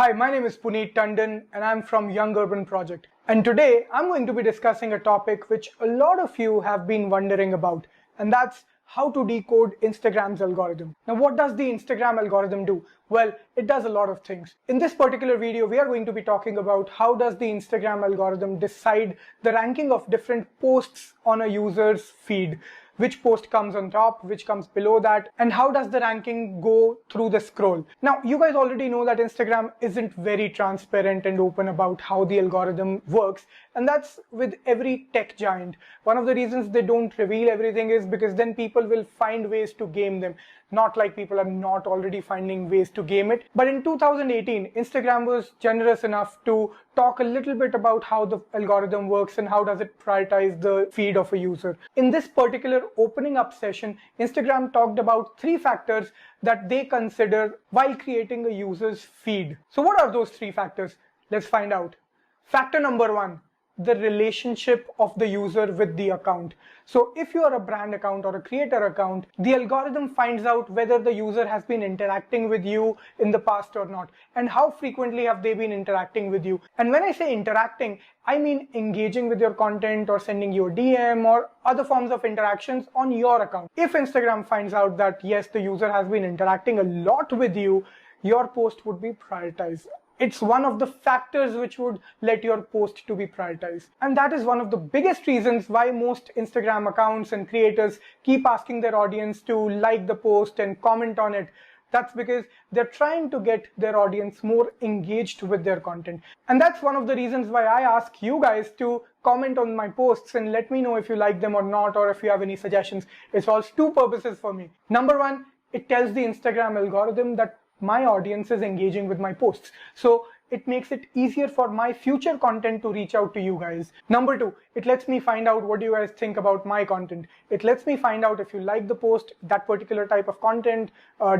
Hi, my name is Puneet Tandon and I'm from Young Urban Project. And today I'm going to be discussing a topic which a lot of you have been wondering about, and that's how to decode Instagram's algorithm. Now, what does the Instagram algorithm do? Well, it does a lot of things. In this particular video, we are going to be talking about how does the Instagram algorithm decide the ranking of different posts on a user's feed. Which post comes on top, which comes below that, and how does the ranking go through the scroll. Now, you guys already know that Instagram isn't very transparent and open about how the algorithm works, and that's with every tech giant. One of the reasons they don't reveal everything is because then people will find ways to game them. Not like people are not already finding ways to game it. But in 2018, Instagram was generous enough to talk a little bit about how the algorithm works and how does it prioritize the feed of a user. In this particular opening up session, Instagram talked about 3 factors that they consider while creating a user's feed. So what are those 3 factors? Let's find out. Factor number 1. The relationship of the user with the account. So if you are a brand account or a creator account, the algorithm finds out whether the user has been interacting with you in the past or not, and how frequently have they been interacting with you. And when I say interacting, I mean engaging with your content or sending you a DM or other forms of interactions on your account. If Instagram finds out that yes, the user has been interacting a lot with you, your post would be prioritized. It's one of the factors which would let your post to be prioritized. And that is one of the biggest reasons why most Instagram accounts and creators keep asking their audience to like the post and comment on it. That's because they're trying to get their audience more engaged with their content. And that's one of the reasons why I ask you guys to comment on my posts and let me know if you like them or not, or if you have any suggestions. It solves 2 purposes for me. Number 1, it tells the Instagram algorithm that my audience is engaging with my posts. So it makes it easier for my future content to reach out to you guys. Number 2, it lets me find out what you guys think about my content. It lets me find out if you like the post, that particular type of content,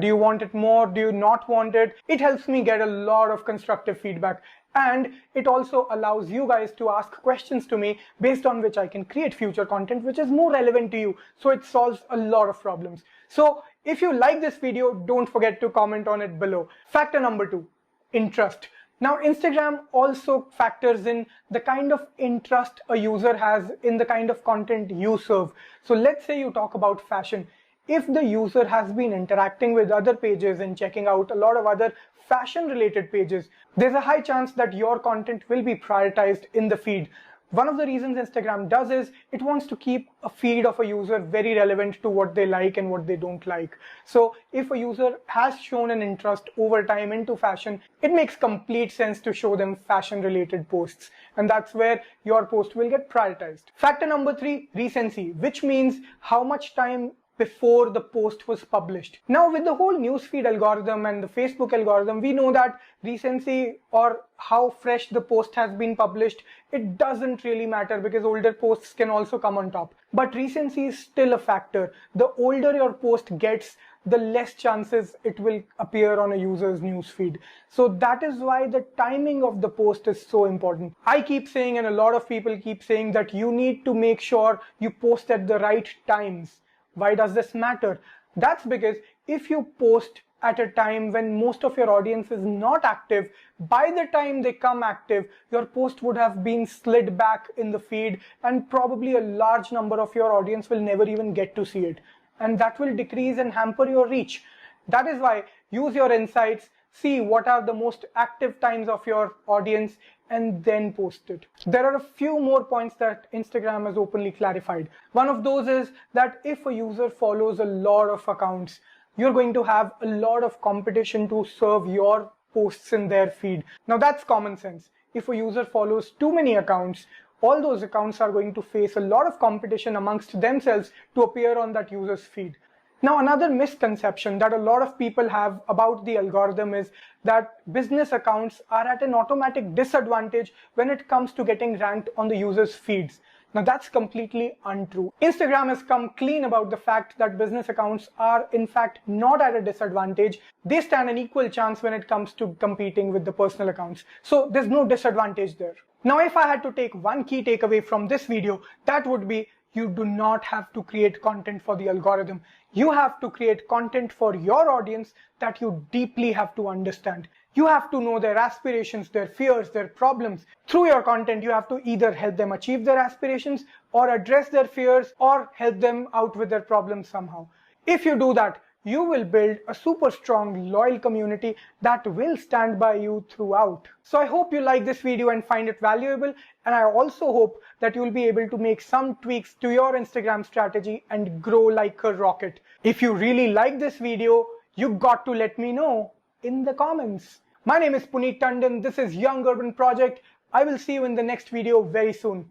do you want it more, do you not want it. It helps me get a lot of constructive feedback. And it also allows you guys to ask questions to me based on which I can create future content which is more relevant to you. So it solves a lot of problems. So if you like this video, don't forget to comment on it below. Factor number 2, interest. Now, Instagram also factors in the kind of interest a user has in the kind of content you serve. So let's say you talk about fashion. If the user has been interacting with other pages and checking out a lot of other fashion related pages, there's a high chance that your content will be prioritized in the feed. One of the reasons Instagram does is it wants to keep a feed of a user very relevant to what they like and what they don't like. So if a user has shown an interest over time into fashion, it makes complete sense to show them fashion related posts. And that's where your post will get prioritized. Factor number 3, recency, which means how much time before the post was published. Now, with the whole newsfeed algorithm and the Facebook algorithm, we know that recency or how fresh the post has been published, it doesn't really matter because older posts can also come on top. But recency is still a factor. The older your post gets, the less chances it will appear on a user's newsfeed. So that is why the timing of the post is so important. I keep saying, and a lot of people keep saying, that you need to make sure you post at the right times. Why does this matter? That's because if you post at a time when most of your audience is not active, by the time they come active, your post would have been slid back in the feed and probably a large number of your audience will never even get to see it. And that will decrease and hamper your reach. That is why use your insights, see what are the most active times of your audience, and then post it. There are a few more points that Instagram has openly clarified. One of those is that if a user follows a lot of accounts, you're going to have a lot of competition to serve your posts in their feed. Now that's common sense. If a user follows too many accounts, all those accounts are going to face a lot of competition amongst themselves to appear on that user's feed. Now, another misconception that a lot of people have about the algorithm is that business accounts are at an automatic disadvantage when it comes to getting ranked on the user's feeds. Now, that's completely untrue. Instagram has come clean about the fact that business accounts are in fact not at a disadvantage. They stand an equal chance when it comes to competing with the personal accounts. So there's no disadvantage there. Now, if I had to take one key takeaway from this video, that would be you do not have to create content for the algorithm. You have to create content for your audience that you deeply have to understand. You have to know their aspirations, their fears, their problems. Through your content, you have to either help them achieve their aspirations or address their fears or help them out with their problems somehow. If you do that, you will build a super strong, loyal community that will stand by you throughout. So I hope you like this video and find it valuable, and I also hope that you'll be able to make some tweaks to your Instagram strategy and grow like a rocket. If you really like this video, you got to let me know in the comments. My name is Puneet Tandon. This is Young Urban Project. I will see you in the next video very soon.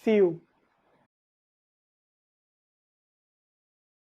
See you.